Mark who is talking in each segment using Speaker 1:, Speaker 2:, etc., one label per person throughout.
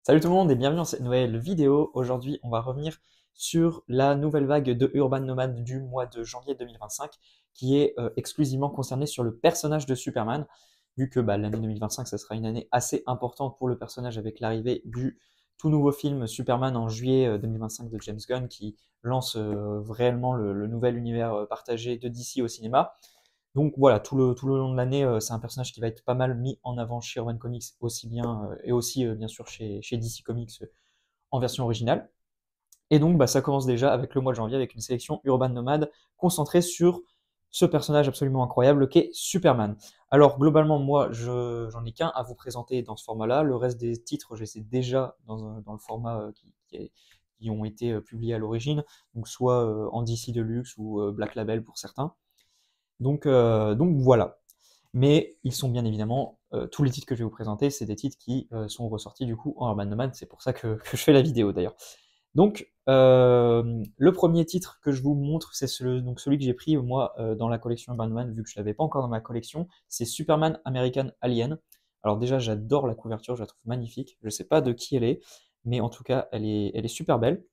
Speaker 1: Salut tout le monde et bienvenue dans cette nouvelle vidéo. Aujourd'hui, on va revenir sur la nouvelle vague de Urban Nomad du mois de janvier 2025 qui est exclusivement concernée sur le personnage de Superman, vu que l'année 2025, ça sera une année assez importante pour le personnage avec l'arrivée du tout nouveau film Superman en juillet 2025 de James Gunn qui lance réellement le nouvel univers partagé de DC au cinéma. Donc voilà, tout le long de l'année, c'est un personnage qui va être pas mal mis en avant chez Urban Comics aussi bien et aussi bien sûr chez DC Comics en version originale. Et donc ça commence déjà avec le mois de janvier avec une sélection Urban Nomade concentrée sur ce personnage absolument incroyable qu'est Superman. Alors globalement moi j'en ai qu'un à vous présenter dans ce format-là. Le reste des titres je les ai déjà dans le format qui ont été publiés à l'origine, donc soit en DC Deluxe ou Black Label pour certains. Donc voilà. Mais ils sont bien évidemment, tous les titres que je vais vous présenter, c'est des titres qui sont ressortis du coup en Urban Nomad, c'est pour ça que je fais la vidéo d'ailleurs. Donc le premier titre que je vous montre, c'est celui que j'ai pris moi dans la collection Urban Nomad, vu que je l'avais pas encore dans ma collection, c'est Superman American Alien. Alors déjà j'adore la couverture, je la trouve magnifique, je sais pas de qui elle est, mais en tout cas elle est super belle.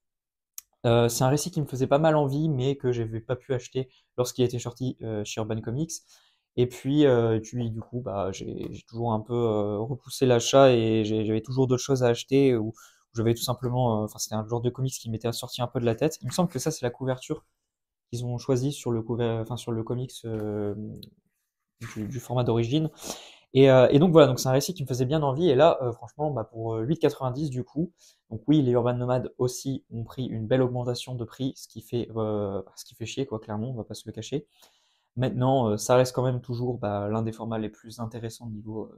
Speaker 1: C'est un récit qui me faisait pas mal envie, mais que j'avais pas pu acheter lorsqu'il était sorti chez Urban Comics. Et puis du coup, j'ai toujours un peu repoussé l'achat et j'avais toujours d'autres choses à acheter ou j'avais tout simplement, enfin c'était un genre de comics qui m'était sorti un peu de la tête. Il me semble que ça c'est la couverture qu'ils ont choisi sur enfin sur le comics du format d'origine. Et donc voilà, donc c'est un récit qui me faisait bien envie. Et là, franchement, pour 8,90 du coup, donc oui, les Urban Nomades aussi ont pris une belle augmentation de prix, ce qui fait chier, quoi, clairement, on va pas se le cacher. Maintenant, ça reste quand même toujours l'un des formats les plus intéressants niveau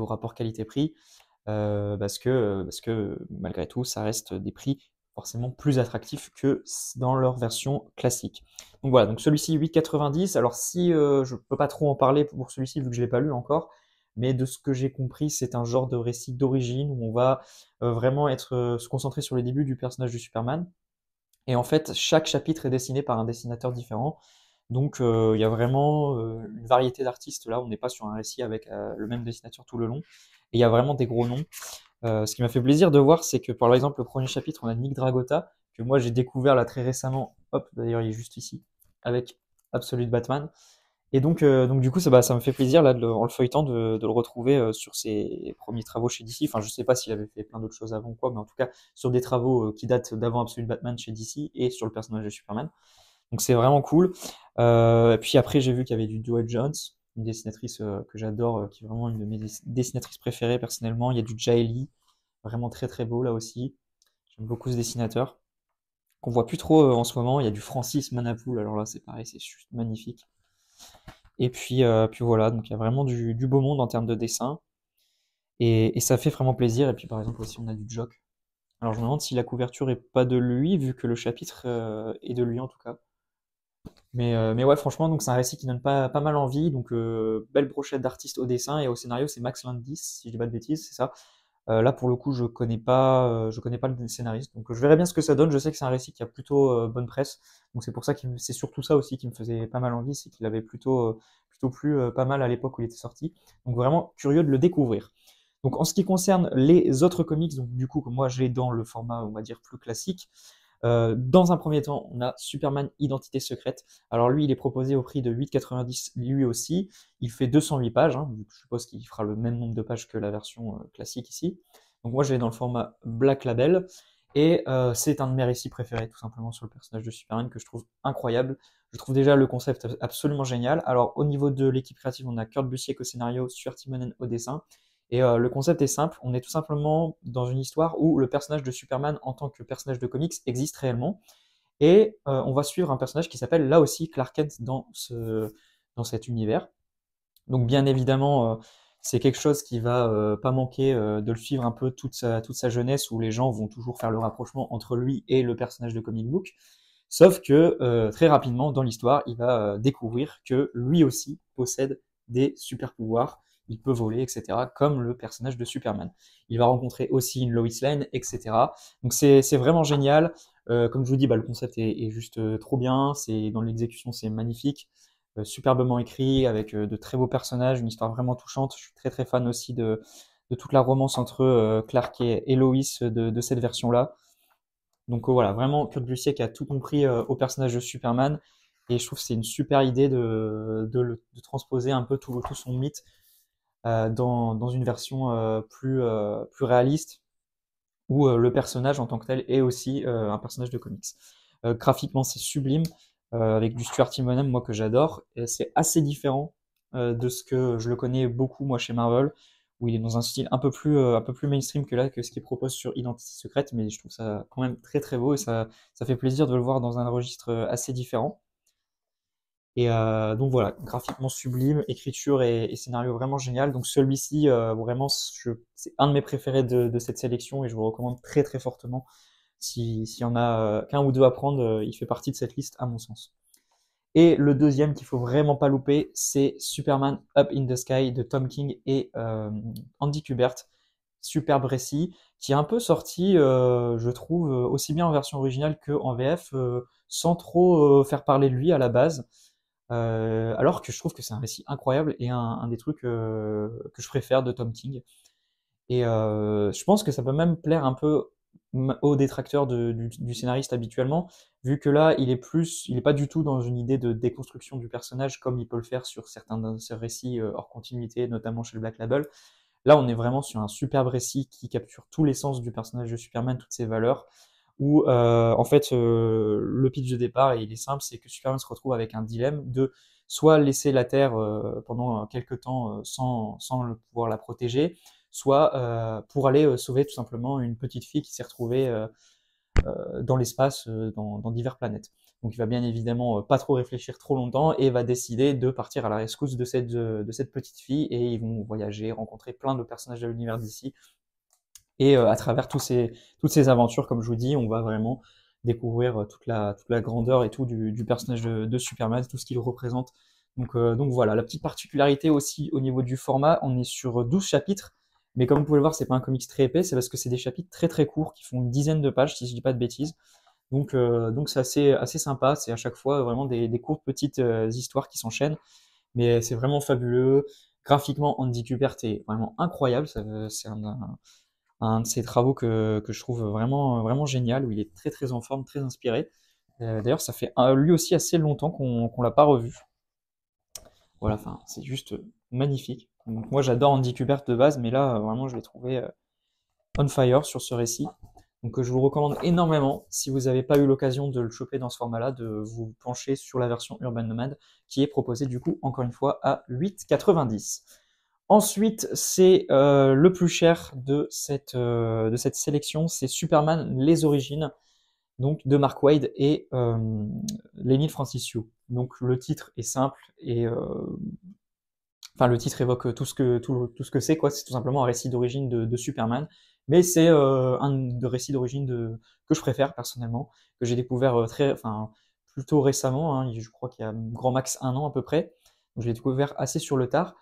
Speaker 1: rapport qualité-prix, parce que malgré tout, ça reste des prix forcément plus attractifs que dans leur version classique. Donc voilà, donc celui-ci 8,90. Alors si je peux pas trop en parler pour celui-ci vu que je l'ai pas lu encore, mais de ce que j'ai compris, c'est un genre de récit d'origine où on va vraiment se concentrer sur les débuts du personnage du Superman. Et en fait, chaque chapitre est dessiné par un dessinateur différent. Donc il y a vraiment une variété d'artistes là, on n'est pas sur un récit avec le même dessinateur tout le long. Et il y a vraiment des gros noms. Ce qui m'a fait plaisir de voir, c'est que par exemple, le premier chapitre, on a Nick Dragota, que moi j'ai découvert là très récemment. Hop, d'ailleurs, il est juste ici, avec Absolute Batman. Et donc du coup, ça me fait plaisir là, en le feuilletant, de le retrouver sur ses premiers travaux chez DC. Enfin, je sais pas s'il avait fait plein d'autres choses avant ou quoi, mais en tout cas, sur des travaux qui datent d'avant Absolute Batman chez DC et sur le personnage de Superman. Donc c'est vraiment cool. Et puis après, j'ai vu qu'il y avait du Joelle Jones, une dessinatrice que j'adore, qui est vraiment une de mes dessinatrices préférées personnellement. Il y a du Jaeli, vraiment très très beau là aussi. J'aime beaucoup ce dessinateur, qu'on voit plus trop en ce moment. Il y a du Francis Manapoul, alors là c'est pareil, c'est juste magnifique. Et puis voilà, donc il y a vraiment du beau monde en termes de dessin. Et ça fait vraiment plaisir. Et puis par exemple aussi on a du Jock. Alors je me demande si la couverture est pas de lui, vu que le chapitre est de lui en tout cas. Mais ouais, franchement, donc c'est un récit qui donne pas mal envie. Donc, belle brochette d'artistes au dessin et au scénario, c'est Max Landis, si je dis pas de bêtises, c'est ça. Là, pour le coup, je connais pas le scénariste. Donc, je verrai bien ce que ça donne. Je sais que c'est un récit qui a plutôt bonne presse. Donc, c'est pour ça c'est surtout ça aussi qui me faisait pas mal envie, c'est qu'il avait plutôt plu pas mal à l'époque où il était sorti. Donc, vraiment curieux de le découvrir. Donc, en ce qui concerne les autres comics, donc du coup, que moi j'ai dans le format, on va dire, plus classique, dans un premier temps, on a Superman Identité Secrète. Alors lui, il est proposé au prix de 8,90 lui aussi. Il fait 208 pages, hein, je suppose qu'il fera le même nombre de pages que la version classique ici. Donc moi, je l'ai dans le format Black Label. Et c'est un de mes récits préférés, tout simplement, sur le personnage de Superman, que je trouve incroyable. Je trouve déjà le concept absolument génial. Alors au niveau de l'équipe créative, on a Kurt Busiek au scénario, Stuart Timonen au dessin. Et le concept est simple, on est tout simplement dans une histoire où le personnage de Superman en tant que personnage de comics existe réellement, et on va suivre un personnage qui s'appelle là aussi Clark Kent dans cet univers. Donc bien évidemment, c'est quelque chose qui va pas manquer de le suivre un peu toute sa jeunesse, où les gens vont toujours faire le rapprochement entre lui et le personnage de comic book. Sauf que très rapidement dans l'histoire, il va découvrir que lui aussi possède des super pouvoirs, il peut voler, etc., comme le personnage de Superman. Il va rencontrer aussi une Lois Lane, etc. Donc c'est vraiment génial. Comme je vous dis, le concept est juste trop bien. C'est dans l'exécution, c'est magnifique, superbement écrit, avec de très beaux personnages, une histoire vraiment touchante. Je suis très très fan aussi de toute la romance entre Clark et Lois de cette version-là. Donc voilà, vraiment, Kurt Busiek a tout compris au personnage de Superman, et je trouve que c'est une super idée de transposer un peu tout son mythe dans une version plus réaliste, où le personnage en tant que tel est aussi un personnage de comics. Graphiquement, c'est sublime, avec du Stuart Immonen, moi que j'adore, et c'est assez différent de ce que je le connais beaucoup moi chez Marvel, où il est dans un style un peu plus mainstream que là, que ce qu'il propose sur Identité Secrète, mais je trouve ça quand même très très beau, et ça fait plaisir de le voir dans un registre assez différent. Et donc voilà, graphiquement sublime, écriture et scénario vraiment génial. Donc celui-ci, vraiment, c'est un de mes préférés de cette sélection, et je vous recommande très très fortement. S'il y en a qu'un ou deux à prendre, il fait partie de cette liste à mon sens. Et le deuxième qu'il faut vraiment pas louper, c'est Superman Up in the Sky de Tom King et Andy Kubert. Superbe récit, qui est un peu sorti, je trouve, aussi bien en version originale qu'en VF, sans trop faire parler de lui à la base. Alors que je trouve que c'est un récit incroyable et un des trucs que je préfère de Tom King. Et je pense que ça peut même plaire un peu aux détracteurs du scénariste habituellement, vu que là, il est pas du tout dans une idée de déconstruction du personnage comme il peut le faire sur certains de ses récits hors continuité, notamment chez le Black Label. Là, on est vraiment sur un superbe récit qui capture tous les sens du personnage de Superman, toutes ses valeurs, où en fait le pitch de départ, et il est simple, c'est que Superman se retrouve avec un dilemme de soit laisser la Terre pendant quelques temps sans pouvoir la protéger, soit pour aller sauver tout simplement une petite fille qui s'est retrouvée dans l'espace, dans diverses planètes. Donc il va bien évidemment pas trop réfléchir trop longtemps et va décider de partir à la rescousse de cette petite fille, et ils vont voyager, rencontrer plein de personnages de l'univers d'ici. Et à travers toutes ces aventures, comme je vous dis, on va vraiment découvrir toute la grandeur et tout du personnage de Superman, tout ce qu'il représente. Donc voilà, la petite particularité aussi au niveau du format, on est sur 12 chapitres, mais comme vous pouvez le voir, c'est pas un comics très épais, c'est parce que c'est des chapitres très très courts qui font une dizaine de pages, si je dis pas de bêtises. Donc c'est assez sympa, c'est à chaque fois vraiment des courtes petites histoires qui s'enchaînent, mais c'est vraiment fabuleux. Graphiquement, Andy Kubert est vraiment incroyable, c'est un de ses travaux que je trouve vraiment génial, où il est très très en forme, très inspiré. D'ailleurs, ça fait lui aussi assez longtemps qu'on l'a pas revu. Voilà, enfin, c'est juste magnifique. Donc, moi, j'adore Andy Kubert de base, mais là, vraiment, je l'ai trouvé on fire sur ce récit. Donc, je vous recommande énormément, si vous n'avez pas eu l'occasion de le choper dans ce format-là, de vous pencher sur la version Urban Nomad, qui est proposée du coup, encore une fois, à 8,90. Ensuite, c'est le plus cher de cette sélection, c'est Superman Les Origines, donc de Mark Waid et Lenny Francis Yu. Donc le titre est simple, et enfin le titre évoque tout ce que c'est, quoi. C'est tout simplement un récit d'origine de Superman, mais c'est un de récits d'origine que je préfère personnellement, que j'ai découvert enfin plutôt récemment, hein. Je crois qu'il y a grand max un an à peu près. Donc je l'ai découvert assez sur le tard.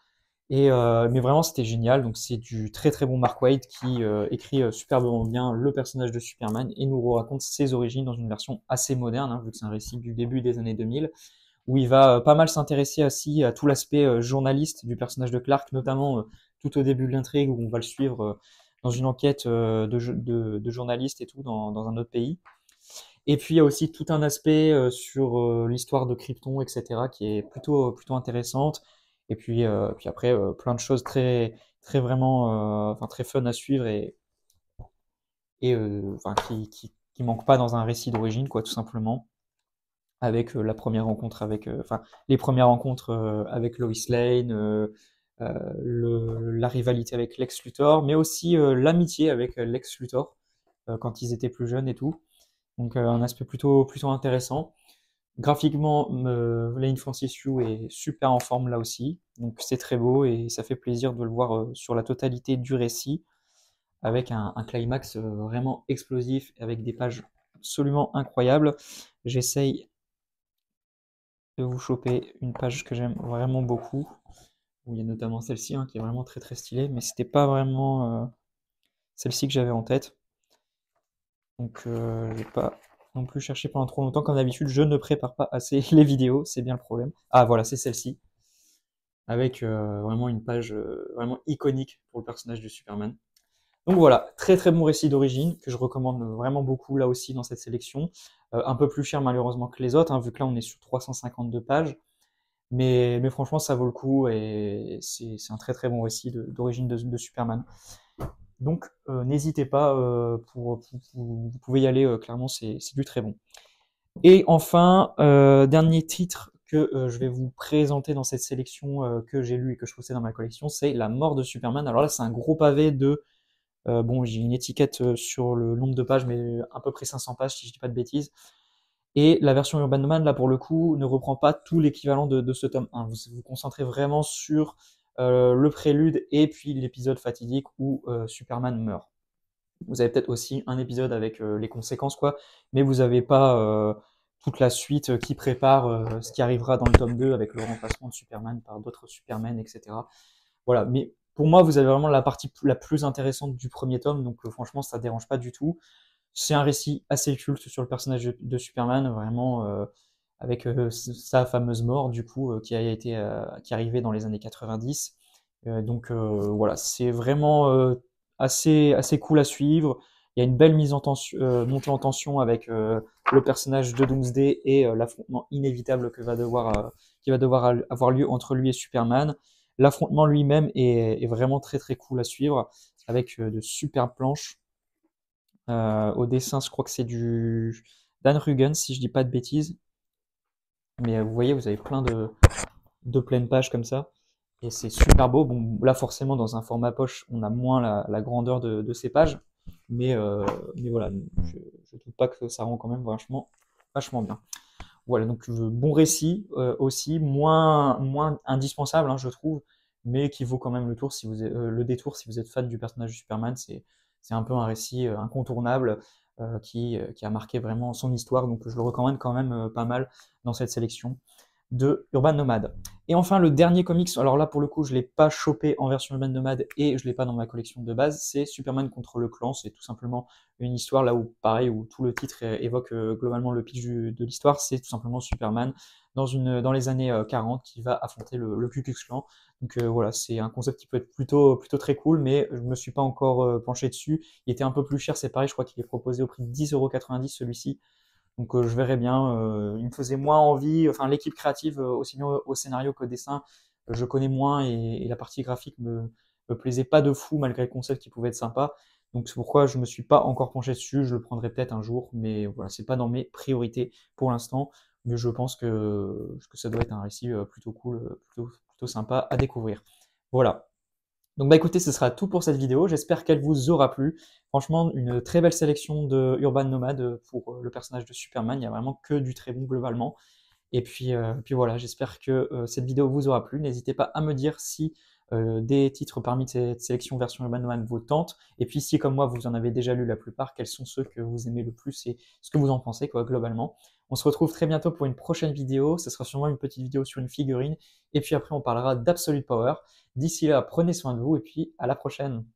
Speaker 1: Et mais vraiment, c'était génial. Donc c'est du très très bon Mark Waid qui écrit superbement bien le personnage de Superman et nous raconte ses origines dans une version assez moderne, hein, vu que c'est un récit du début des années 2000, où il va pas mal s'intéresser aussi à tout l'aspect journaliste du personnage de Clark, notamment tout au début de l'intrigue, où on va le suivre dans une enquête de journaliste et tout dans un autre pays. Et puis il y a aussi tout un aspect sur l'histoire de Krypton, etc., qui est plutôt intéressante. Et puis après, plein de choses très vraiment, enfin très fun à suivre, et enfin qui manquent pas dans un récit d'origine, quoi, tout simplement. Avec la première rencontre avec, enfin les premières rencontres avec Lois Lane, la rivalité avec Lex Luthor, mais aussi l'amitié avec Lex Luthor quand ils étaient plus jeunes et tout. Donc un aspect plutôt intéressant. Graphiquement, Lane Francis Yu est super en forme là aussi, donc c'est très beau et ça fait plaisir de le voir sur la totalité du récit, avec un climax vraiment explosif, avec des pages absolument incroyables. J'essaye de vous choper une page que j'aime vraiment beaucoup, où il y a notamment celle-ci, hein, qui est vraiment très très stylée, mais c'était pas vraiment celle-ci que j'avais en tête. Donc je vais pas non plus chercher pendant trop longtemps. Comme d'habitude, je ne prépare pas assez les vidéos, c'est bien le problème. Ah voilà, c'est celle-ci. avec vraiment une page vraiment iconique pour le personnage de Superman. Donc voilà, très très bon récit d'origine que je recommande vraiment beaucoup là aussi dans cette sélection. Un peu plus cher malheureusement que les autres, hein, vu que là on est sur 352 pages. Mais franchement, ça vaut le coup et c'est un très très bon récit d'origine de Superman. Donc n'hésitez pas, vous pouvez y aller, clairement, c'est du très bon. Et enfin, dernier titre que je vais vous présenter dans cette sélection que j'ai lu et que je possède dans ma collection, c'est La mort de Superman. Alors là, c'est un gros pavé de bon, j'ai une étiquette sur le nombre de pages, mais à peu près 500 pages si je dis pas de bêtises. Et la version Urban Man, là pour le coup, ne reprend pas tout l'équivalent de ce tome 1. Vous vous concentrez vraiment sur le prélude et puis l'épisode fatidique où Superman meurt. Vous avez peut-être aussi un épisode avec les conséquences, quoi, mais vous n'avez pas toute la suite qui prépare ce qui arrivera dans le tome 2 avec le remplacement de Superman par d'autres Superman, etc. Voilà, mais pour moi, vous avez vraiment la partie la plus intéressante du premier tome, donc franchement, ça dérange pas du tout. C'est un récit assez culte sur le personnage de Superman, vraiment, avec sa fameuse mort, du coup, qui est arrivée dans les années 90. Donc voilà, c'est vraiment assez cool à suivre. Il y a une belle mise en tension, montée en tension avec le personnage de Doomsday et l'affrontement inévitable qui va devoir avoir lieu entre lui et Superman. L'affrontement lui-même est vraiment très très cool à suivre avec de superbes planches. Au dessin, je crois que c'est du Dan Rugen, si je dis pas de bêtises. Mais vous voyez, vous avez plein de pleines pages comme ça. Et c'est super beau. Bon, là, forcément, dans un format poche, on a moins la grandeur de ces pages. Mais, euh, mais voilà, je trouve pas que ça rend quand même vachement bien. Voilà, donc bon récit aussi, moins indispensable, hein, je trouve, mais qui vaut quand même le détour si vous êtes fan du personnage du Superman. C'est un peu un récit incontournable qui a marqué vraiment son histoire, donc je le recommande quand même pas mal dans cette sélection de Urban Nomad. Et enfin, le dernier comics, alors là pour le coup, je ne l'ai pas chopé en version Urban Nomad et je ne l'ai pas dans ma collection de base, c'est Superman contre le clan. C'est tout simplement une histoire là où, pareil, où tout le titre évoque globalement le pitch de l'histoire. C'est tout simplement Superman dans les années 40 qui va affronter le Ku Klux Klan. Donc voilà, c'est un concept qui peut être plutôt très cool, mais je ne me suis pas encore penché dessus. Il était un peu plus cher, c'est pareil, je crois qu'il est proposé au prix de 10,90 € celui-ci. Donc je verrai bien. Il me faisait moins envie. Enfin, l'équipe créative, aussi bien au scénario qu'au dessin, je connais moins et la partie graphique me plaisait pas de fou malgré le concept qui pouvait être sympa. Donc c'est pourquoi je me suis pas encore penché dessus. Je le prendrai peut-être un jour, mais voilà, c'est pas dans mes priorités pour l'instant. Mais je pense que ça doit être un récit plutôt cool, plutôt sympa à découvrir. Voilà. Donc bah écoutez, ce sera tout pour cette vidéo. J'espère qu'elle vous aura plu. Franchement, une très belle sélection de Urban Nomad pour le personnage de Superman. Il n'y a vraiment que du très bon globalement. Et puis voilà, j'espère que cette vidéo vous aura plu. N'hésitez pas à me dire si des titres parmi cette sélection version Urban Nomad vous tentent. Et puis si comme moi vous en avez déjà lu la plupart, quels sont ceux que vous aimez le plus et ce que vous en pensez quoi globalement. On se retrouve très bientôt pour une prochaine vidéo. Ce sera sûrement une petite vidéo sur une figurine. Et puis après on parlera d'Absolute Power. D'ici là, prenez soin de vous et puis à la prochaine.